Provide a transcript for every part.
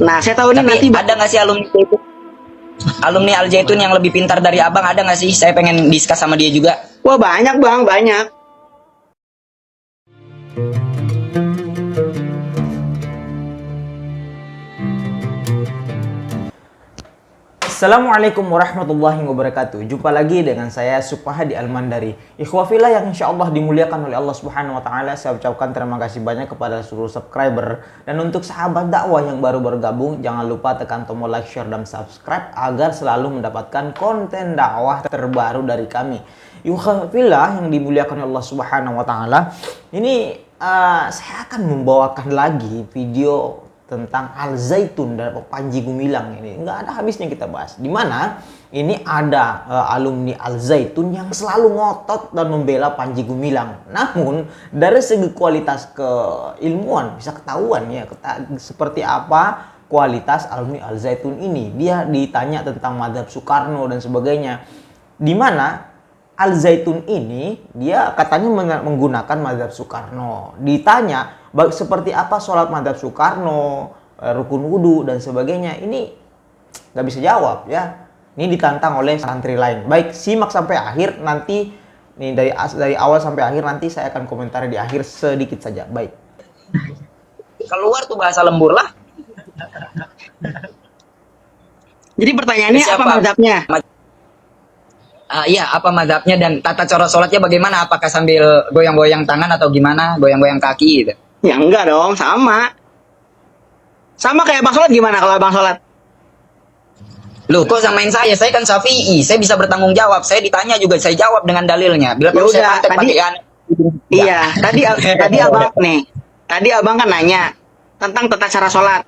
Nah, saya tahu nih Tapi nanti ada nggak sih alumni Al Zaitun yang lebih pintar dari abang? Ada nggak sih? Saya pengen diskus sama dia juga. wah banyak Bang, banyak. Assalamualaikum warahmatullahi wabarakatuh. Jumpa lagi dengan saya Supahadi Almandari. Ikhwafillah yang insya Allah dimuliakan oleh Allah Subhanahu Wa Taala. Saya ucapkan terima kasih banyak kepada seluruh subscriber. Dan untuk sahabat dakwah yang baru bergabung, jangan lupa tekan tombol like, share, dan subscribe agar selalu mendapatkan konten dakwah terbaru dari kami. Ikhwafillah yang dimuliakan oleh Allah Subhanahu Wa Taala. Ini saya akan membawakan lagi video tentang Al Zaitun dan Panji Gumilang. Ini nggak ada habisnya kita bahas. Dimana ini ada alumni Al Zaitun yang selalu ngotot dan membela Panji Gumilang. Namun dari segi kualitas keilmuan bisa ketahuan ya seperti apa kualitas alumni Al Zaitun ini. Dia ditanya tentang mazhab Soekarno dan sebagainya. Dimana Al Zaitun ini dia katanya menggunakan mazhab Soekarno. Ditanya seperti apa sholat mazhab Soekarno, rukun wudhu dan sebagainya. Ini nggak bisa jawab ya. Ini ditantang oleh santri lain. Baik, simak sampai akhir nanti. Nih dari awal sampai akhir nanti saya akan komentari di akhir sedikit saja. Baik. Keluar tuh bahasa lembur lah. Jadi pertanyaannya apa mazhabnya? Iya, apa mazhabnya dan tata cara sholatnya bagaimana? Apakah sambil goyang-goyang tangan atau gimana? Goyang-goyang kaki gitu? Ya enggak dong, sama. Sama kayak Bang Sholat gimana kalau Bang Sholat? Loh, kok samain saya? Saya kan Syafi'i. Saya bisa bertanggung jawab. Saya ditanya juga, saya jawab dengan dalilnya. Bila perlu saya pantek pakai aneh. Iya, tadi abang nih. Tadi abang kan nanya tentang tata cara sholat.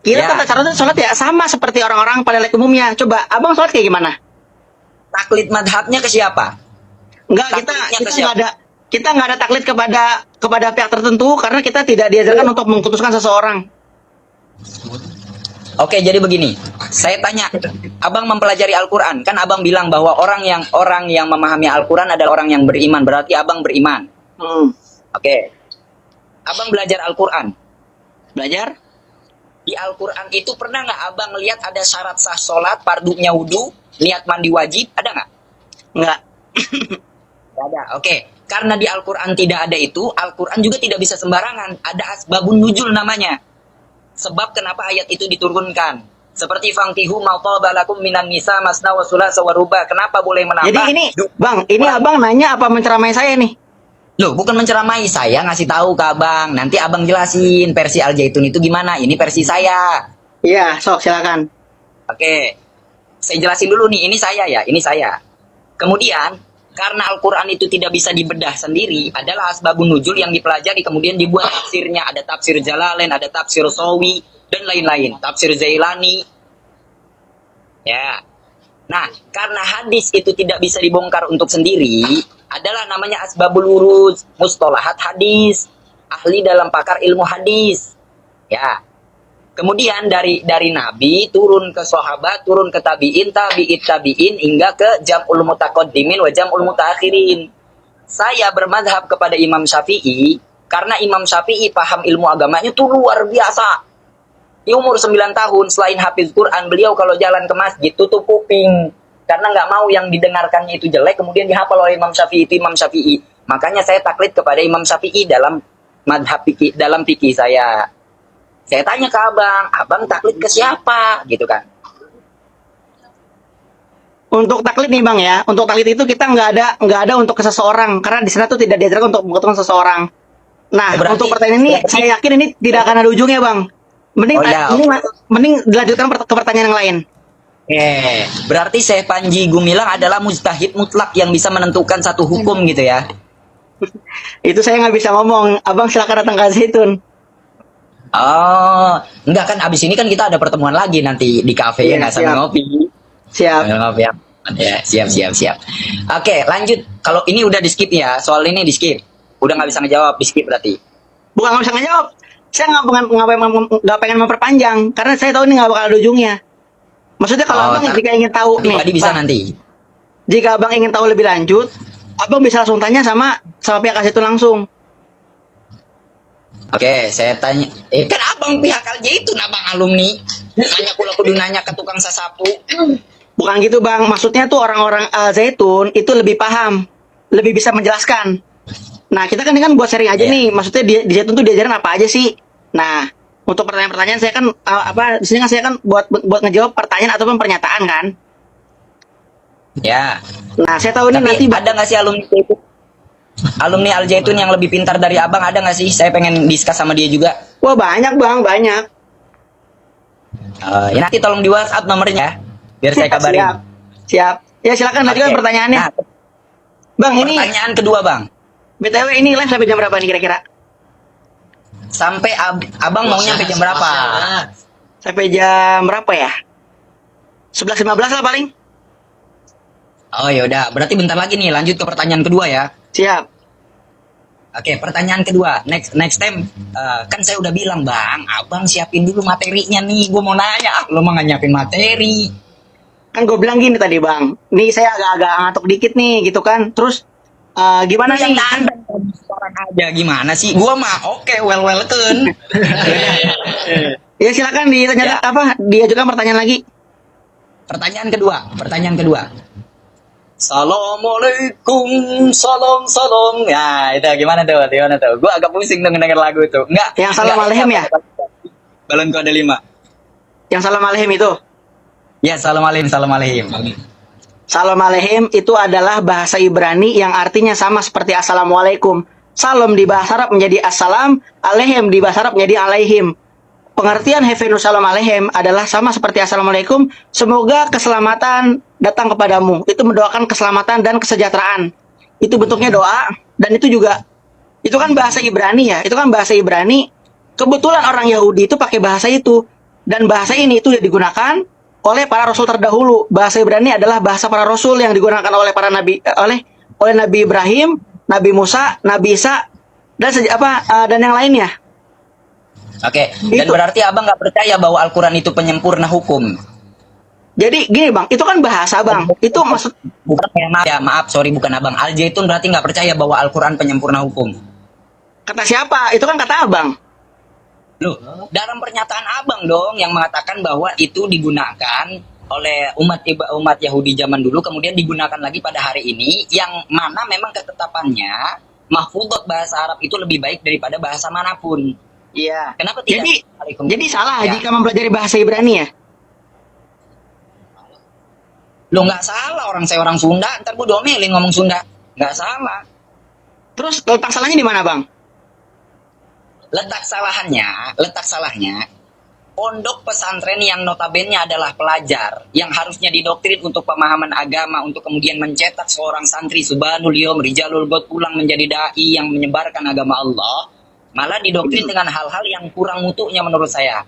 Kira Ya. tata cara sholat ya sama seperti orang-orang pada like umumnya. Coba abang sholat kayak gimana? Taklid madhabnya ke siapa? Enggak, kita nggak ada taklid kepada pihak tertentu karena kita tidak diajarkan untuk mengkhususkan seseorang. Oke, jadi begini. Saya tanya, abang mempelajari Al-Quran. Kan abang bilang bahwa orang yang memahami Al-Quran adalah orang yang beriman. Berarti abang beriman. Oke. Abang belajar Al-Quran. Belajar? Di Al-Quran itu pernah nggak abang lihat ada syarat sah sholat, fardunya wudhu, niat mandi wajib? Ada nggak? Enggak. Tidak ada. Oke. Karena di Al-Quran tidak ada itu, Al-Quran juga tidak bisa sembarangan. Ada asbabun nuzul namanya. Sebab kenapa ayat itu diturunkan. Seperti fangkihu ma taba lakum minan nisa masna wa thulatsa wa ruba. Kenapa boleh menambah? Jadi ini, Bang, ini abang nanya apa menceramai saya nih? Loh, bukan menceramai, saya ngasih tahu ke abang. Nanti abang jelasin versi Al Zaitun itu gimana. Ini versi saya. Iya, sok silakan. Oke. Saya jelasin dulu nih, ini saya ya, ini saya. Kemudian karena Al-Quran itu tidak bisa dibedah sendiri, adalah asbabun nuzul yang dipelajari, kemudian dibuat tafsirnya. Ada tafsir Jalalain, ada tafsir Sawi, dan lain-lain. Tafsir Zailani. Ya. Nah, karena hadis itu tidak bisa dibongkar untuk sendiri, adalah namanya asbabul wurud, mustolahat hadis, ahli dalam pakar ilmu hadis. Ya. Kemudian dari Nabi turun ke sahabat, turun ke tabi'in, tabi'in hingga ke jam'ul mutaqaddimin wa jam'ul mutaakhirin. Saya bermadhab kepada Imam Syafi'i karena Imam Syafi'i paham ilmu agamanya itu luar biasa. Di umur 9 tahun selain hafiz Quran, beliau kalau jalan ke masjid tutup kuping karena nggak mau yang didengarkannya itu jelek, kemudian dihafal oleh Imam Syafi'i. Itu Imam Syafi'i. Makanya saya taklid kepada Imam Syafi'i dalam madhab fikih, dalam fikih saya. Saya tanya ke abang taklid ke siapa? Gitu kan. Untuk taklid nih Bang ya, untuk taklid itu kita nggak ada untuk ke seseorang karena di sana tuh tidak diajarkan untuk menguntungkan seseorang. Nah, untuk pertanyaan ini saya yakin ini tidak akan ada ujungnya Bang. Mending dilanjutkan ke pertanyaan yang lain. Berarti Syekh Panji Gumilang adalah mujtahid mutlak yang bisa menentukan satu hukum gitu ya? Itu saya nggak bisa ngomong. Abang silakan datang ke Zaitun. Oh, enggak kan abis ini kan kita ada pertemuan lagi nanti di kafe ya, sambil ngopi. Siap. Sambil ngopi ya. Siap. Oke, lanjut. Kalau ini udah di skip ya, soal ini di skip. Udah nggak bisa ngejawab, di skip berarti. Bukan nggak bisa ngejawab. Saya nggak pengen memperpanjang karena saya tahu ini nggak bakal ada ujungnya. Maksudnya kalau abang jika ingin tahu nih, tadi bisa nanti. Jika abang ingin tahu lebih lanjut, abang bisa langsung tanya sama pihak Zaitun langsung. Oke, saya tanya. Kan abang pihak Al-Zaitun, abang alumni. Nanya kula kudu nanya ke tukang sasapu. Bukan gitu bang, maksudnya tuh orang-orang Zaitun itu lebih paham, lebih bisa menjelaskan. Nah kita kan ini kan buat sharing aja Iya. nih, maksudnya di Zaitun tuh diajarin apa aja sih? Nah untuk pertanyaan-pertanyaan saya kan apa di sini kan saya kan buat ngejawab pertanyaan ataupun pernyataan kan. Ya. Nah saya tahu nih Tapi nanti ada nggak sih alumni Al-Zaitun yang lebih pintar dari abang, ada nggak sih? Saya pengen diskus sama dia juga. wah banyak bang, banyak. Ya nanti tolong di WhatsApp nomornya, biar saya kabarin. Siap, siap. Ya silakan lanjutkan Oke. pertanyaannya. Nah, Bang ini pertanyaan kedua bang. BTW ini live sampai jam berapa nih kira-kira? Sampai abang maunya sampai jam berapa? Sampai jam berapa ya? 11.15 lah paling. Oh yaudah, berarti bentar lagi nih lanjut ke pertanyaan kedua ya. Siap. Oke, pertanyaan kedua. Next time, kan saya udah bilang bang, abang siapin dulu materinya nih. Gue mau nanya, lo mah nggak nyiapin materi. Kan gue bilang gini tadi bang, nih saya agak-agak ngantuk dikit nih gitu kan. Terus gimana Yang sih? tanda orang aja gimana sih? Gua mah oke, welcome. Ya silakan ditanya Ya. apa? Diajukan pertanyaan lagi. Pertanyaan kedua. Assalamualaikum, salam. Ya, itu gimana tuh? Gua agak pusing tuh denger lagu itu. Enggak. Yang salam alehim ya? Balonku ada 5. Yang salam alehim itu. Ya, salam alehim. Salam alehim itu adalah bahasa Ibrani yang artinya sama seperti assalamualaikum. Salam di bahasa Arab menjadi assalam, alehim di bahasa Arab menjadi alaihim. Pengertian Hefenus salam alehim adalah sama seperti assalamualaikum. Semoga keselamatan datang kepadamu. Itu mendoakan keselamatan dan kesejahteraan. Itu bentuknya doa dan itu juga itu kan bahasa Ibrani ya. Itu kan bahasa Ibrani. Kebetulan orang Yahudi itu pakai bahasa itu dan bahasa ini itu digunakan oleh para rasul terdahulu. Bahasa Ibrani adalah bahasa para rasul yang digunakan oleh para nabi oleh Nabi Ibrahim, Nabi Musa, Nabi Isa dan dan yang lainnya. Oke, dan Itu. berarti abang nggak percaya bahwa Al-Quran itu penyempurna hukum? Jadi gini bang, itu kan bahasa bang. Itu maksud Bukan maaf, sorry bukan abang. Al-Zaitun berarti nggak percaya bahwa Al-Quran penyempurna hukum. kata siapa? Itu kan kata abang. Loh, dalam pernyataan abang dong yang mengatakan bahwa itu digunakan oleh umat Yahudi zaman dulu, kemudian digunakan lagi pada hari ini, yang mana memang ketetapannya mahfudhot bahasa Arab itu lebih baik daripada bahasa manapun. Iya. Kenapa tidak? Jadi salah Ya. jika mempelajari bahasa Ibrani ya? Lo nggak salah, saya orang Sunda, ntar gue domelin ngomong Sunda. Nggak salah. Terus letak salahnya di mana bang? Letak salahnya, pondok pesantren yang notabene adalah pelajar, yang harusnya didoktrin untuk pemahaman agama, untuk kemudian mencetak seorang santri subhanul yom, rijalul god pulang menjadi da'i yang menyebarkan agama Allah, malah didoktrin dengan hal-hal yang kurang mutunya menurut saya.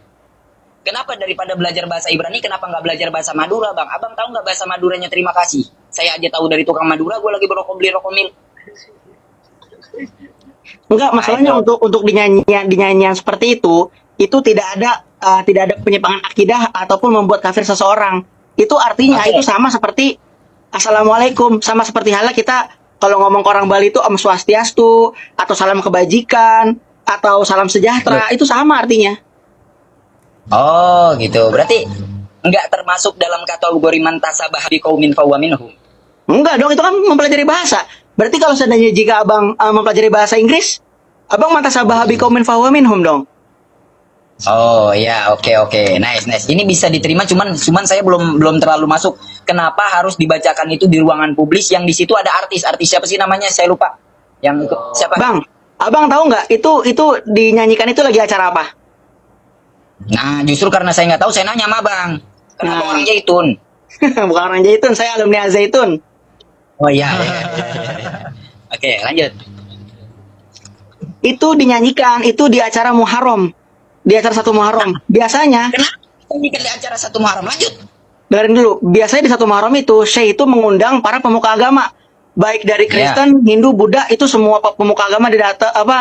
Kenapa daripada belajar bahasa Ibrani, kenapa nggak belajar bahasa Madura, bang? Abang tahu nggak bahasa Maduranya terima kasih? Saya aja tahu dari tukang Madura, gue lagi beli rokok mil. Enggak, masalahnya untuk dinyanyian seperti itu tidak ada penyimpangan akidah ataupun membuat kafir seseorang. Itu artinya Oke. itu sama seperti assalamualaikum, sama seperti halnya kita kalau ngomong ke orang Bali itu Om Swastiastu atau salam kebajikan atau salam sejahtera, itu sama artinya. Oh gitu, berarti nggak termasuk dalam kategori mantasabah biqaumin fahuwa minhum. Enggak dong, itu kan mempelajari bahasa. Berarti kalau seandainya jika abang mempelajari bahasa Inggris, abang mantasabah biqaumin fahuwa minhum dong. Oh ya, oke, nice. Ini bisa diterima, cuman saya belum terlalu masuk. Kenapa harus dibacakan itu di ruangan publis yang di situ ada artis siapa sih namanya? Saya lupa. Yang ikut siapa? Bang, abang tahu nggak itu dinyanyikan itu lagi acara apa? Nah, justru karena saya nggak tahu, saya nanya sama bang. Kenapa Nah. orang Zaitun? Bukan orang Zaitun, saya alumni Zaitun. Oh iya. Oke, lanjut. Itu dinyanyikan, itu di acara Muharram. Di acara 1 Muharram. Biasanya, Kenapa ini di acara 1 Muharram? Lanjut. dengerin dulu, biasanya di 1 Muharram itu, Syekh itu mengundang para pemuka agama. Baik dari Kristen, Hindu, Buddha, itu semua pemuka agama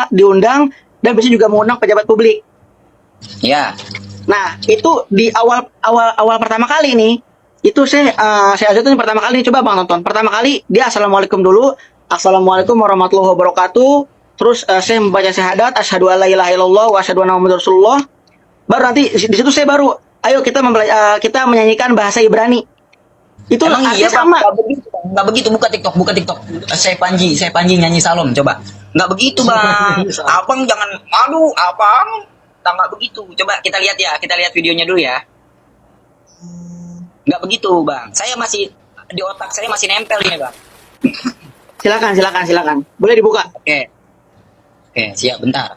diundang, dan biasanya juga mengundang pejabat publik. Ya. Nah, itu di awal pertama kali nih, itu saya Azatun pertama kali nih, coba bang tonton. Pertama kali dia assalamualaikum dulu, assalamualaikum warahmatullahi wabarakatuh. terus saya membaca syahadat, asyhadu alla ilaha illallah wa asyhadu anna muhammadar rasulullah. Baru nanti di situ saya baru, ayo kita menyanyikan bahasa Ibrani. Itu Emang artinya iya bang, sama. nggak begitu, buka TikTok, buka TikTok. Saya Panji nyanyi Salom, coba. Nggak begitu bang, abang jangan, aduh abang, nggak begitu. Coba kita lihat videonya dulu ya. Nggak begitu bang, saya masih di otak saya masih nempel ini bang. Silakan. Boleh dibuka. Oke, siap, bentar.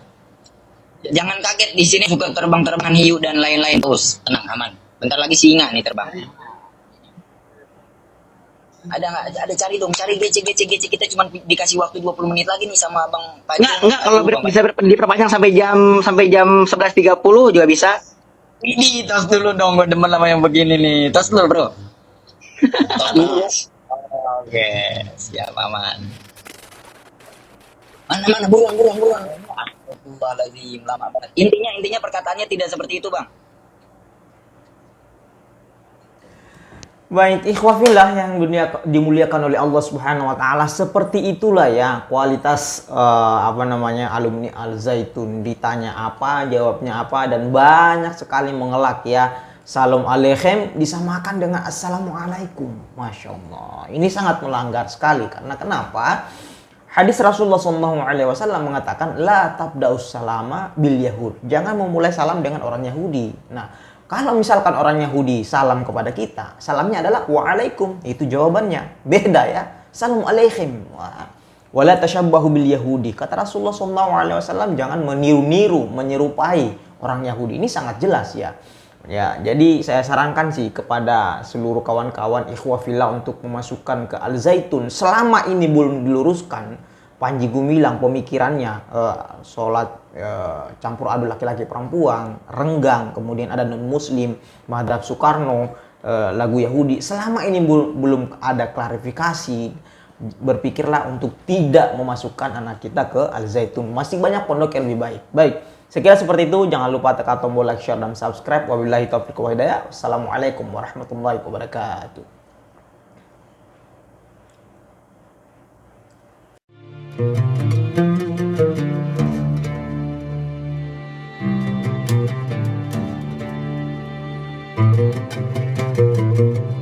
Jangan kaget, di sini suka terbang-terbangan hiu dan lain-lain, terus tenang aman. Bentar lagi singa nih terbang. Ada cari GC kita cuma dikasih waktu 20 menit lagi nih sama Bang Panji. Enggak, kalau bisa diperpanjang sampai jam 11.30 juga bisa. Ini tos dulu dong, gue demen sama yang begini nih. Tos dulu, Bro. Tos dulu. Oke, siap aman. Mana buruan. Astagfirullahaladzim, lama banget. Intinya perkataannya tidak seperti itu, Bang. Baik, ikhwafillah yang dimuliakan oleh Allah Subhanahu wa taala, seperti itulah ya kualitas alumni Al Zaitun. Ditanya apa, jawabnya apa, dan banyak sekali mengelak ya. Salam alaikum disamakan dengan assalamualaikum. Masya Allah. Ini sangat melanggar sekali, karena kenapa? Hadis Rasulullah SAW mengatakan la tabda'us salama bil yahud. Jangan memulai salam dengan orang Yahudi. Nah, kalau misalkan orang Yahudi salam kepada kita, salamnya adalah waalaikum. Itu jawabannya. Beda ya. Salam alaikum. Wala tashabbahu bil yahudi. Kata Rasulullah SAW, jangan meniru-niru, menyerupai orang Yahudi. Ini sangat jelas ya. Ya, jadi saya sarankan sih kepada seluruh kawan-kawan ikhwafillah untuk memasukkan ke Al Zaitun. Selama ini belum diluruskan, Panji Gumilang pemikirannya sholat campur aduk laki-laki perempuan, renggang, kemudian ada non-muslim, madhab Soekarno, lagu Yahudi. Selama ini belum ada klarifikasi, berpikirlah untuk tidak memasukkan anak kita ke Al Zaitun. Masih banyak pondok yang lebih baik. Baik, sekiranya seperti itu, jangan lupa tekan tombol like, share, dan subscribe. Wabillahi taufiq wal hidayah. Wassalamualaikum warahmatullahi wabarakatuh. Thank you.